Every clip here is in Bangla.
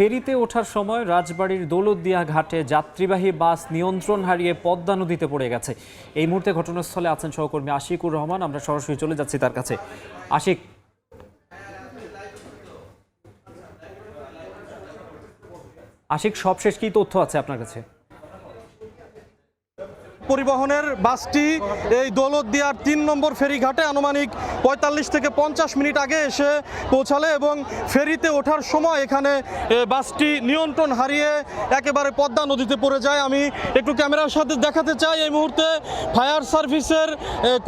ফেরিতে ওঠার সময় রাজবাড়ীর দৌলতদিয়া ঘাটে যাত্রীবাহী বাস নিয়ন্ত্রণ হারিয়ে পদ্মা নদীতে পড়ে গেছে। এই মুহূর্তে ঘটনাস্থলে আছেন সহকর্মী আশিকুর রহমান। আমরা সরাসরি চলে যাচ্ছি তার কাছে। আশিক, সবশেষ কি তথ্য আছে আপনার কাছে? পরিবহনের বাসটি এই দৌলতদিয়ার ৩ নম্বর ফেরিঘাটে আনুমানিক ৪৫ থেকে ৫০ মিনিট আগে এসে পৌঁছালে এবং ফেরিতে ওঠার সময় এখানে বাসটি নিয়ন্ত্রণ হারিয়ে একেবারে পদ্মা নদীতে পড়ে যায়। আমি একটু ক্যামেরার সাথে দেখাতে চাই, এই মুহূর্তে ফায়ার সার্ভিসের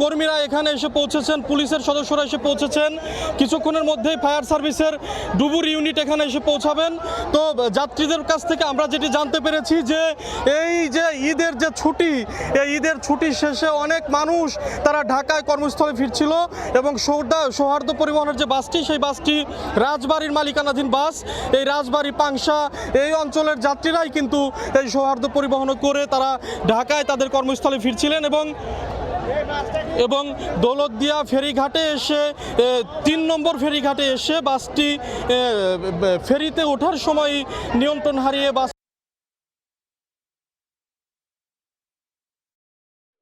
কর্মীরা এখানে এসে পৌঁছেছেন, পুলিশের সদস্যরা এসে পৌঁছেছেন। কিছুক্ষণের মধ্যেই ফায়ার সার্ভিসের ডুবুর ইউনিট এখানে এসে পৌঁছাবেন। তো যাত্রীদের কাছ থেকে আমরা যেটি জানতে পেরেছি যে এই যে ঈদের যে ছুটি, এই ঈদের ছুটি শেষে অনেক মানুষ তারা ঢাকায় কর্মস্থলে ফিরছিল এবং সৌহার্দ্য পরিবহনের যে বাসটি, সেই বাসটি রাজবাড়ির মালিকানাধীন বাস। এই রাজবাড়ি পাংশা এই অঞ্চলের যাত্রীরাই কিন্তু এই সৌহার্দ্য পরিবহন করে তারা ঢাকায় তাদের কর্মস্থলে ফিরছিলেন এবং দৌলতদিয়া ফেরিঘাটে এসে ৩ নম্বর ফেরিঘাটে এসে বাসটি ফেরিতে ওঠার সময় নিয়ন্ত্রণ হারিয়ে বাস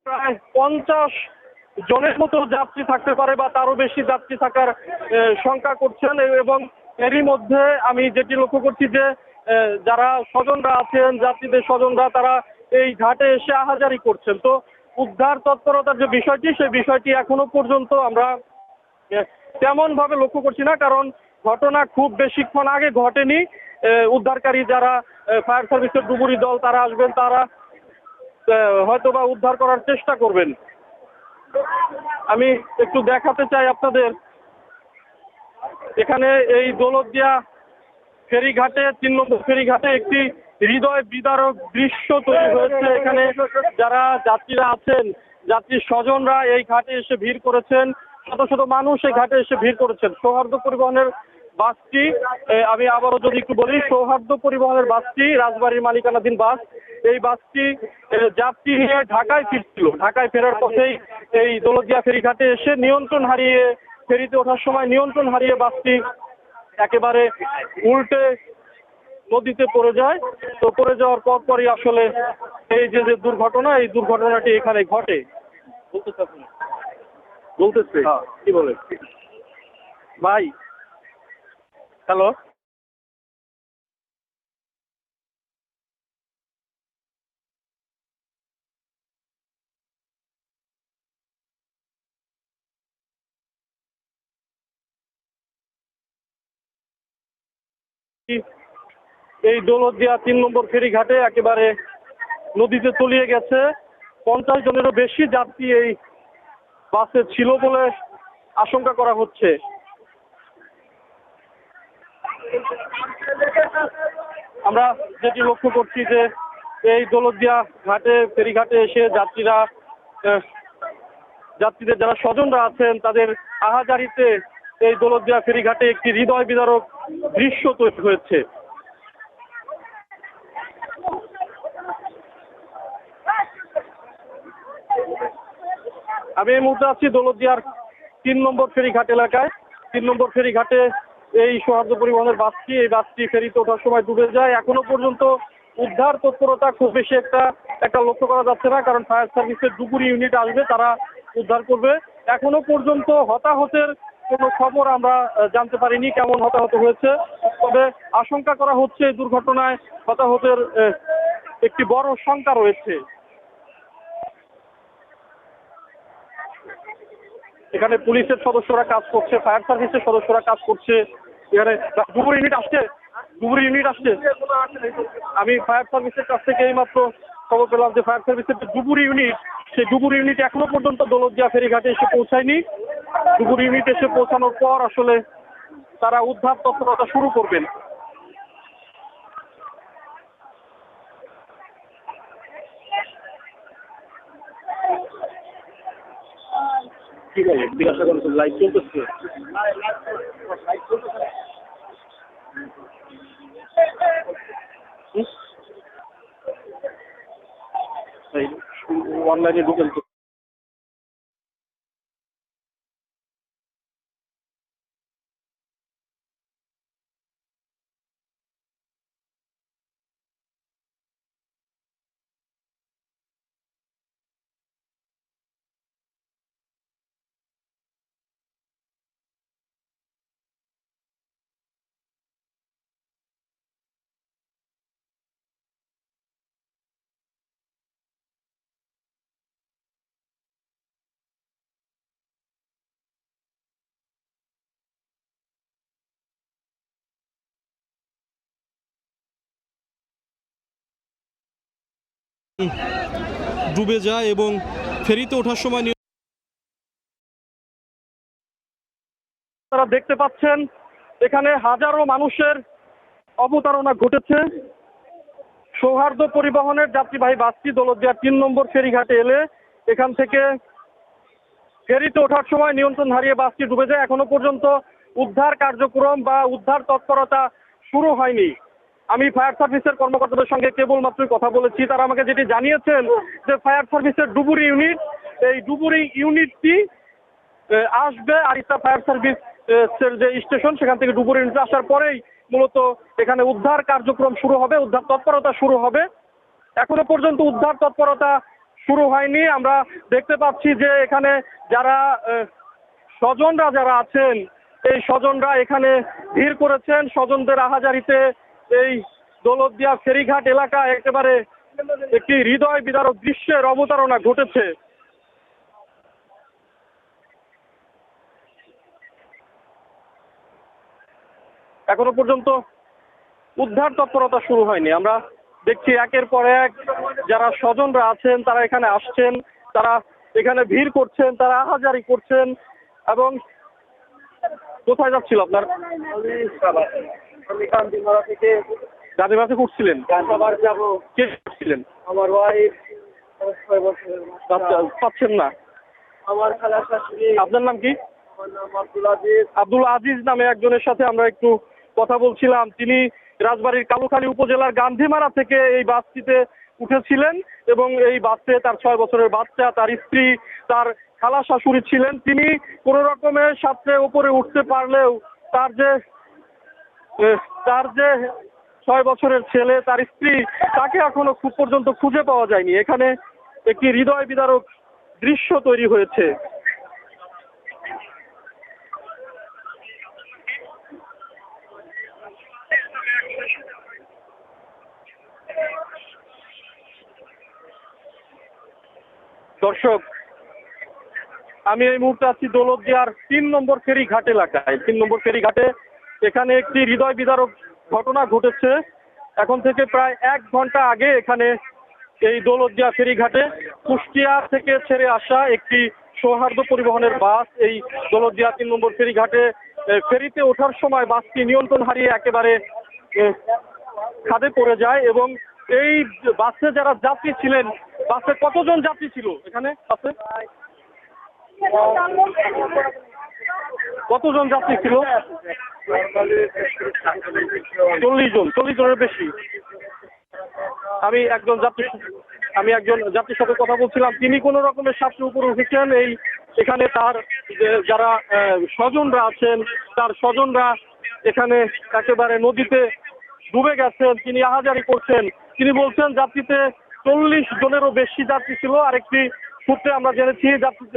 প্রায় ৫০ জনের মতো যাত্রী থাকতে পারে বা তারও বেশি যাত্রী থাকার শঙ্কা করছেন। এবং এরই মধ্যে আমি যেটি লক্ষ্য করছি যে যারা স্বজনরা আছেন, যাত্রীদের স্বজনরা, তারা এই ঘাটে এসে আহাজারি করছেন। তো উদ্ধার তৎপরতার যে বিষয়টি, সেই বিষয়টি এখনো পর্যন্ত আমরা তেমন ভাবে লক্ষ্য করছি না, কারণ ঘটনা খুব বেশিক্ষণ আগে ঘটেনি। উদ্ধারকারী যারা ফায়ার সার্ভিসের ডুবুরি দল তারা আসবেন, তারা হয়তোবা উদ্ধার করার চেষ্টা করবেন। আমি একটু দেখাতে চাই আপনাদের, এখানে এই দৌলতদিয়া ফেরিঘাটে ৩ নম্বর ফেরিঘাটে একটি হৃদয় বিদারক দৃশ্য তৈরি হয়েছে। এখানে যারা যাত্রীরা আছেন, যাত্রীর স্বজনরা এই ঘাটে এসে ভিড় করেছেন, শত শত মানুষ এই ঘাটে এসে ভিড় করেছেন। সৌহার্দ্য পরিবহনের বাসটি, আমি আবারও যদি একটু বলি, সৌহার্দ্য পরিবহনের বাসটি রাজবাড়ির মালিকানাধীন বাস। এই বাসটি যাত্রী নিয়ে ঢাকায় ফিরছিল। ঢাকায় ফেরার পথেই এই দৌলতদিয়া ফেরিঘাটে এসে নিয়ন্ত্রণ হারিয়ে, ফেরিতে ওঠার সময় নিয়ন্ত্রণ হারিয়ে বাসটি একেবারে উল্টে নদীতে পড়ে যায়। তো পড়ে যাওয়ার পরই আসলে এই যে দুর্ঘটনা, এই দুর্ঘটনাটি এখানে ঘটে। বলতেছে কি বলে ভাই? হ্যালো, এই দৌলতদিয়া ৩ নম্বর ফেরিঘাটে একেবারে নদীতে তলিয়ে গেছে। ৫০ জনেরও বেশি যাত্রী এই বাসে ছিল বলে আশঙ্কা করা হচ্ছে। আমরা যেটি লক্ষ্য করছি যে এই দৌলতদিয়া ঘাটে ফেরিঘাটে এসে যাত্রীদের যারা স্বজনরা আছেন, তাদের আহাজারিতে এই দৌলতদিয়া ফেরিঘাটে একটি হৃদয় বিদারক দৃশ্য তৈরি হয়েছে। আমি এই মুহূর্তে আছি দৌলতদিয়ার ৩ নম্বর ফেরিঘাট এলাকায়। ৩ নম্বর ফেরিঘাটে এই সৌহার্দ্য পরিবহনের বাসটি, এই বাসটি ফেরিতে ওঠার সময় ডুবে যায়। এখনো পর্যন্ত উদ্ধার তৎপরতা খুব বেশি একটা লক্ষ্য করা যাচ্ছে না, কারণ ফায়ার সার্ভিসের ডুবুরি ইউনিট আসবে, তারা উদ্ধার করবে। এখনো পর্যন্ত হতাহতের কোনো খবর আমরা জানতে পারিনি, কেমন হতাহত হয়েছে। তবে আশঙ্কা করা হচ্ছে এই দুর্ঘটনায় হতাহতের একটি বড় শঙ্কা রয়েছে। এখানে পুলিশের সদস্যরা কাজ করছে, ফায়ার সার্ভিসের সদস্যরা কাজ করছে। এখানে ডুবুরি ইউনিট আসছে। আমি ফায়ার সার্ভিসের কাছ থেকে এইমাত্র খবর পেলাম যে ফায়ার সার্ভিসের যে ডুবুরি ইউনিট, সেই ডুবুরি ইউনিট এখনো পর্যন্ত দৌলতদিয়া ফেরিঘাটে এসে পৌঁছায়নি। ডুবুরি ইউনিট এসে পৌঁছানোর পর আসলে তারা উদ্ধার তৎপরতা শুরু করবেন। কি বলে জিজ্ঞাসা করছেন, লাইভ চলতেছে? অনলাইনে ঢুকেন। ডুবে যায় এবং ফেরিতে ওঠার সময় আপনারা দেখতে পাচ্ছেন এখানে হাজারো মানুষের অবতারণা ঘটেছে। সৌহার্দ্য পরিবহনের যাত্রীবাহী বাসটি দৌলতদিয়া ৩ নম্বর ফেরিঘাটে এলে এখান থেকে ফেরিতে ওঠার সময় নিয়ন্ত্রণ হারিয়ে বাসটি ডুবে যায়। এখনো পর্যন্ত উদ্ধার কার্যক্রম বা উদ্ধার তৎপরতা শুরু হয়নি। আমি ফায়ার সার্ভিসের কর্মকর্তাদের সঙ্গে কেবলমাত্রই কথা বলেছি। তারা আমাকে যেটি জানিয়েছেন যে ফায়ার সার্ভিসের ডুবুরি ইউনিট, এই ডুবুরি ইউনিটটি আসবে আরিস্তা ফায়ার সার্ভিস যে স্টেশন, সেখান থেকে ডুবুরি ইউনিট আসার পরেই মূলত এখানে উদ্ধার কার্যক্রম শুরু হবে, উদ্ধার তৎপরতা শুরু হবে। এখনো পর্যন্ত উদ্ধার তৎপরতা শুরু হয়নি। আমরা দেখতে পাচ্ছি যে এখানে যারা স্বজনরা যারা আছেন, এই স্বজনরা এখানে ভিড় করেছেন। স্বজনদের আহাজারিতে এই দৌলতদিয়া ফেরিঘাট এলাকা একেবারে একটি হৃদয় বিদারক দৃশ্যের অবতারণা ঘটেছে। এখনো পর্যন্ত উদ্ধার তৎপরতা শুরু হয়নি। আমরা দেখছি একের পর এক যারা স্বজনরা আছেন তারা এখানে আসছেন, তারা এখানে ভিড় করছেন, তারা আহাজারি করছেন। এবং কোথায় যাচ্ছিল আপনার? গান্ধীমারা থেকে উঠছিলেন? যাবো। কে ছিলেন? আমার ওয়াইফ। পাচ্ছেন না? আমার খালা শাশুড়ি। আপনার নাম কি? আমার নাম আব্দুল আজিজ। আব্দুল আজিজ নামে একজনের সাথে আমরা একটু কথা বলছিলাম। তিনি রাজবাড়ীর কালুখালী উপজেলার গান্ধীমারা থেকে এই বাসটিতে উঠেছিলেন এবং এই বাসে তার 6 বছরের বাচ্চা, তার স্ত্রী, তার খালা শাশুড়ি ছিলেন। তিনি কোনো রকমের সাথে উপরে উঠতে পারলেও তার যে 6 বছরের ছেলে, তার স্ত্রী, তাকে এখনো খুব পর্যন্ত খুঁজে পাওয়া যায়নি। এখানে একটি হৃদয় বিদারক দৃশ্য তৈরি হয়েছে। দর্শক, আমি এই মুহূর্তে আছি দৌলতদিয়ার 3 নম্বর ফেরিঘাট এলাকায়। 3 নম্বর ফেরিঘাটে এখানে একটি হৃদয় বিদারক ঘটনা ঘটেছে। এখন থেকে প্রায় 1 ঘন্টা আগে এখানে এই দৌলতদিয়া ফেরিঘাটে কুষ্টিয়া থেকে ছেড়ে আসা একটি সৌহার্দ্য পরিবহনের বাস এই দৌলতদিয়া 3 নম্বর ফেরিঘাটে ফেরিতে ওঠার সময় বাসটি নিয়ন্ত্রণ হারিয়ে একেবারে খাদে পড়ে যায়। এবং এই বাসে যারা যাত্রী ছিলেন, বাসে কতজন যাত্রী ছিল? এখানে বাসে কতজন যাত্রী ছিল? 40 জনের বেশি। আমি একজন যাত্রীর সাথে কথা বলছিলাম। তিনি কোনো রকমের সাথে উপরে উঠেছেন। এখানে তার যারা স্বজনরা আছেন, তার স্বজনরা এখানে একেবারে নদীতে ডুবে গেছেন। তিনি আহাজারি করছেন। তিনি বলছেন যাত্রীতে 40 জনেরও বেশি যাত্রী ছিল। আরেকটি সূত্রে আমরা জেনেছি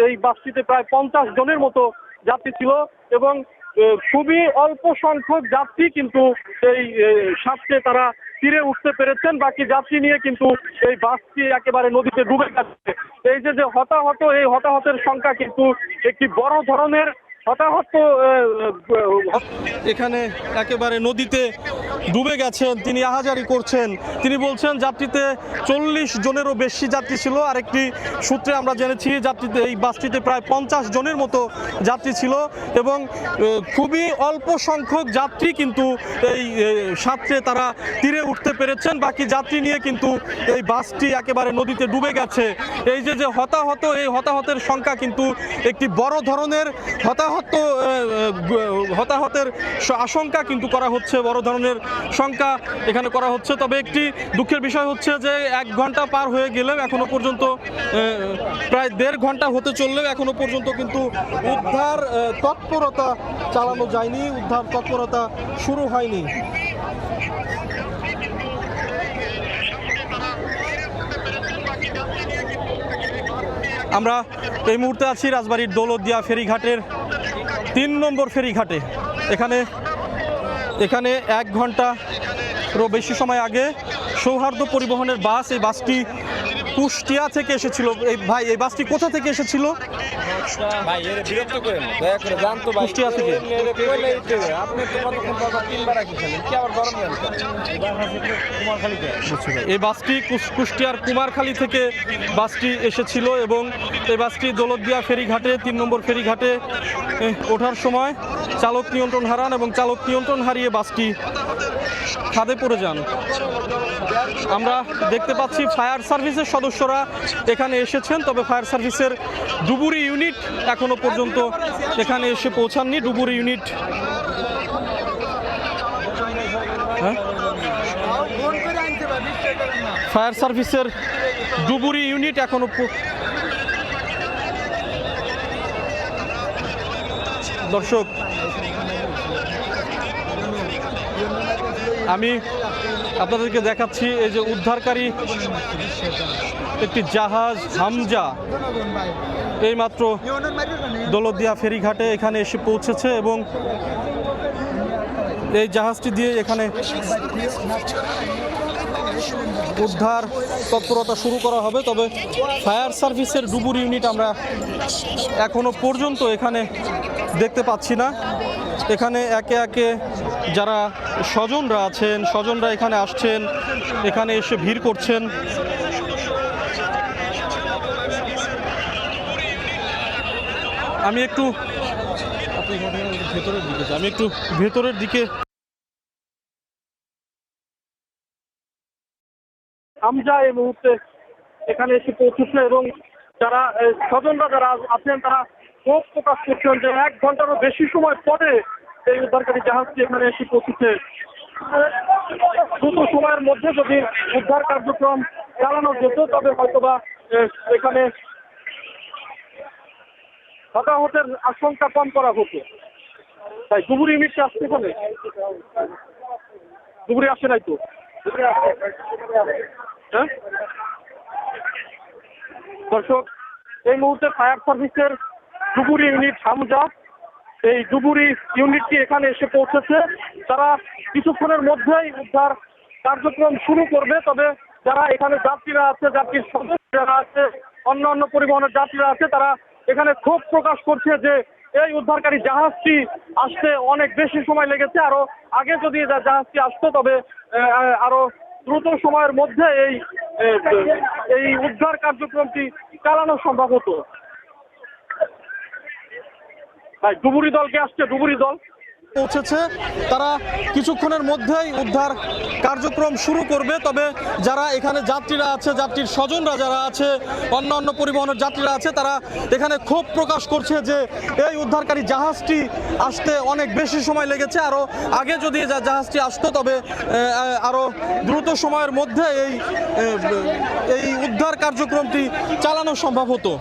এই বাসটিতে প্রায় 50 জনের মতো যাত্রী ছিল এবং খুবই অল্প সংখ্যক যাত্রী কিন্তু এই সাথে তারা তীরে উঠতে পেরেছেন। বাকি যাত্রী নিয়ে কিন্তু এই বাসটি একেবারে নদীতে ডুবে গেছে। এই যে হতাহত, এই হতাহতের সংখ্যা কিন্তু একটি বড় ধরনের হতাহত। এখানে একেবারে নদীতে ডুবে গেছেন, তিনি আহাজারি করছেন। তিনি বলছেন যাত্রীতে 40 জনেরও বেশি যাত্রী ছিল। আরেকটি সূত্রে আমরা জেনেছি যাত্রীতে এই বাসটিতে প্রায় 50 জনের মতো যাত্রী ছিল এবং খুবই অল্প সংখ্যক যাত্রী কিন্তু এই সাথে তারা তীরে উঠতে পেরেছেন। বাকি যাত্রী নিয়ে কিন্তু এই বাসটি একেবারে নদীতে ডুবে গেছে। এই যে হতাহত, এই হতাহতের সংখ্যা কিন্তু একটি বড় ধরনের হতাহতের আশঙ্কা কিন্তু করা হচ্ছে, বড় ধরনের সংখ্যা এখানে করা হচ্ছে। তবে একটি দুঃখের বিষয় হচ্ছে যে 1 ঘন্টা পার হয়ে গেলেও এখনো পর্যন্ত প্রায় 1.5 ঘন্টা হতে চললেও এখনো পর্যন্ত কিন্তু উদ্ধার তৎপরতা চালানো যায়নি, উদ্ধার তৎপরতা শুরু হয়নি। আমরা এই মুহূর্তে আছি রাজবাড়ীর দৌলতদিয়া ফেরিঘাটের 3 নম্বর ফেরিঘাটে। এখানে 1 ঘন্টারও বেশি সময় আগে সৌহার্দ্য পরিবহনের বাস, এই বাসটি কুষ্টিয়া থেকে এসেছিল। এই ভাই এই বাসটি কোথা থেকে এসেছিল? ভাই এর বিরক্ত করেন দয়া করে জানতো ভাই কুষ্টিয়া থেকে। আপনি তো কতক্ষণ পর তিনবার রাখছেন কি আবার গরম দেন কুমারখালীতে এই বাসটি কুষ্টিয়ার কুমারখালী থেকে বাসটি এসেছিল এবং এই বাসটি দৌলতদিয়া ফেরিঘাটে 3 নম্বর ফেরিঘাটে ওঠার সময় চালক নিয়ন্ত্রণ হারান এবং চালক নিয়ন্ত্রণ হারিয়ে বাসটি খাদে পড়ে যান। আমরা দেখতে পাচ্ছি ফায়ার সার্ভিসের সদস্যরা এখানে এসেছেন, তবে ফায়ার সার্ভিসের ডুবুরি ইউনিট এখনো পর্যন্ত এখানে এসে পৌঁছাননি। ডুবুরি ইউনিট ফায়ার সার্ভিসের ডুবুরি ইউনিট এখনো দর্শক আমি আপনাদেরকে দেখাচ্ছি এই যে উদ্ধারকারী একটি জাহাজ হামজা এইমাত্র দৌলতদিয়া ফেরিঘাটে এখানে এসে পৌঁছেছে এবং এই জাহাজটি দিয়ে এখানে উদ্ধার তৎপরতা শুরু করা হবে। তবে ফায়ার সার্ভিসের ডুবুরি ইউনিট আমরা এখনো পর্যন্ত এখানে দেখতে পাচ্ছি না। এখানে একে একে যারা স্বজনরা এখানে আসছেন, এখানে এসে ভিড় করছেন। আমি একটু ভেতরের দিকে হামজা এই মুহূর্তে এখানে এসে পৌঁছেছে এবং যারা স্বজনরা যারা আছেন তারা ক্ষোভ প্রকাশ করছেন যে 1 ঘন্টারও বেশি সময় পরে এই উদ্ধারকারী জাহাজটি এখানে এসে পৌঁছেছে। দ্রুত সময়ের মধ্যে যদি উদ্ধার কার্যক্রম চালানো যেত তবে হয়তোবা এখানে হতাহতের আশঙ্কা কম করা হতো। তাই ডুবুরি ইউনিটটা আসছে এখানে, ডুবুরি আসে নাই তো হ্যাঁ দর্শক, এই মুহূর্তে ফায়ার সার্ভিসের ডুবুরি ইউনিট হামজা এই ডুবুরি ইউনিটটি এখানে এসে পৌঁছেছে। তারা কিছুক্ষণের মধ্যেই উদ্ধার কার্যক্রম শুরু করবে। তবে যারা এখানে যাত্রীরা আছে, যাত্রীর সদস্য যারা আছে, অন্যান্য পরিবহনের যাত্রীরা আছে, তারা এখানে ক্ষোভ প্রকাশ করছে যে এই উদ্ধারকারী জাহাজটি আসতে অনেক বেশি সময় লেগেছে। আরো আগে যদি জাহাজটি আসতো তবে আরো দ্রুত সময়ের মধ্যে এই উদ্ধার কার্যক্রমটি চালানো সম্ভব হতো। ভাই ডুবুরি দলকে আসছে, ডুবুরি দল পৌঁছেছে, তারা কিছুক্ষণের মধ্যেই উদ্ধার কার্যক্রম শুরু করবে। তবে যারা এখানে যাত্রীরা আছে, যাত্রীর স্বজনরা যারা আছে, অন্যান্য পরিবহনের যাত্রীরা আছে, তারা এখানে ক্ষোভ প্রকাশ করছে যে এই উদ্ধারকারী জাহাজটি আসতে অনেক বেশি সময় লেগেছে। আরও আগে যদি জাহাজটি আসতো তবে আরও দ্রুত সময়ের মধ্যে এই উদ্ধার কার্যক্রমটি চালানো সম্ভব হতো।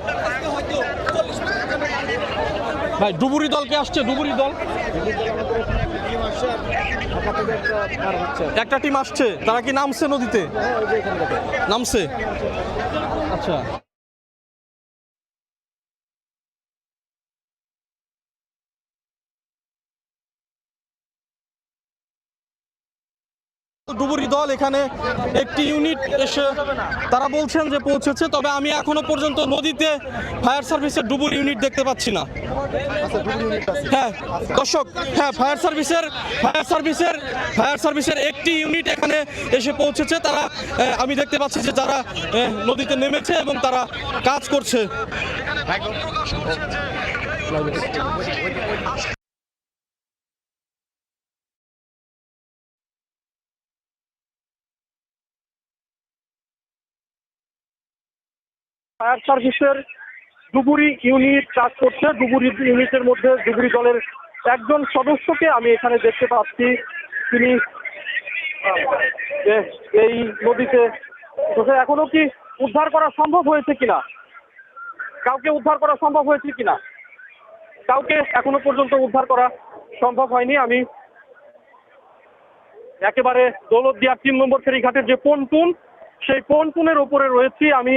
ভাই ডুবুরি দলকে আসছে, ডুবুরি দল একটা টিম আসছে। তারা কি নামছে নদীতে? নামছে, আচ্ছা। ডুবুরি দল এখানে একটি ইউনিট এসে তারা বলছেন যে পৌঁছেছে, তবে আমি এখনো পর্যন্ত নদীতে ফায়ার সার্ভিসের ডুবুরি ইউনিট দেখতে পাচ্ছি না। হ্যাঁ দর্শক, হ্যাঁ ফায়ার সার্ভিসের একটি ইউনিট এখানে এসে পৌঁছেছে। তারা আমি দেখতে পাচ্ছি যে যারা নদীতে নেমেছে এবং তারা কাজ করছে। ফায়ার সার্ভিসের ডুবুরি ইউনিট কাজ করছে। ডুবুরি ইউনিটের মধ্যে ডুবুরি দলের একজন সদস্যকে আমি এখানে দেখতে পাচ্ছি। তিনি এই নদীতে এখনো কি উদ্ধার করা সম্ভব হয়েছে কিনা, কাউকে উদ্ধার করা সম্ভব হয়েছে কিনা, কাউকে এখনো পর্যন্ত উদ্ধার করা সম্ভব হয়নি। আমি একেবারে দৌলতদিয়া 3 নম্বর ফেরিঘাটের যে পন্টুন, সেই পন্টুনের উপরে রয়েছি। আমি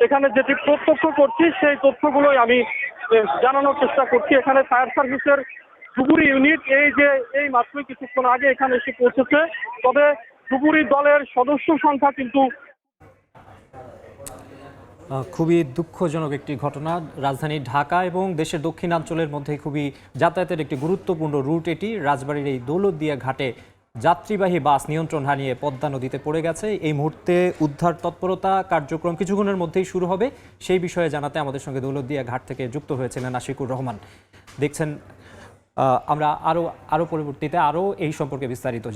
এখানে যেটি প্রত্যক্ষ করছি সেই তথ্যগুলোই আমি জানানোর চেষ্টা করছি। এখানে ফায়ার সার্ভিসের ডুবুরি ইউনিট এই মাত্রই কিছুক্ষণ আগে এখানে এসে পৌঁছেছে। তবে ডুবুরি দলের সদস্য সংখ্যা কিন্তু খুবই দুঃখজনক একটি ঘটনা। রাজধানী ঢাকা এবং দেশের দক্ষিণাঞ্চলের মধ্যে খুবই যাতায়াতের একটি গুরুত্বপূর্ণ রুট এটি। রাজবাড়ির এই দৌলতদিয়া ঘাটে যাত্রীবাহী বাস নিয়ন্ত্রণ হারিয়ে পদ্মা নদীতে পড়ে গেছে। এই মুহূর্তে উদ্ধার তৎপরতা কার্যক্রম কিছুক্ষণের মধ্যেই শুরু হবে। সেই বিষয়ে জানাতে আমাদের সঙ্গে দৌলতদিয়া ঘাট থেকে যুক্ত হয়েছিলেন আশিকুর রহমান। দেখছেন আমরা আরও পরবর্তীতে এই সম্পর্কে বিস্তারিত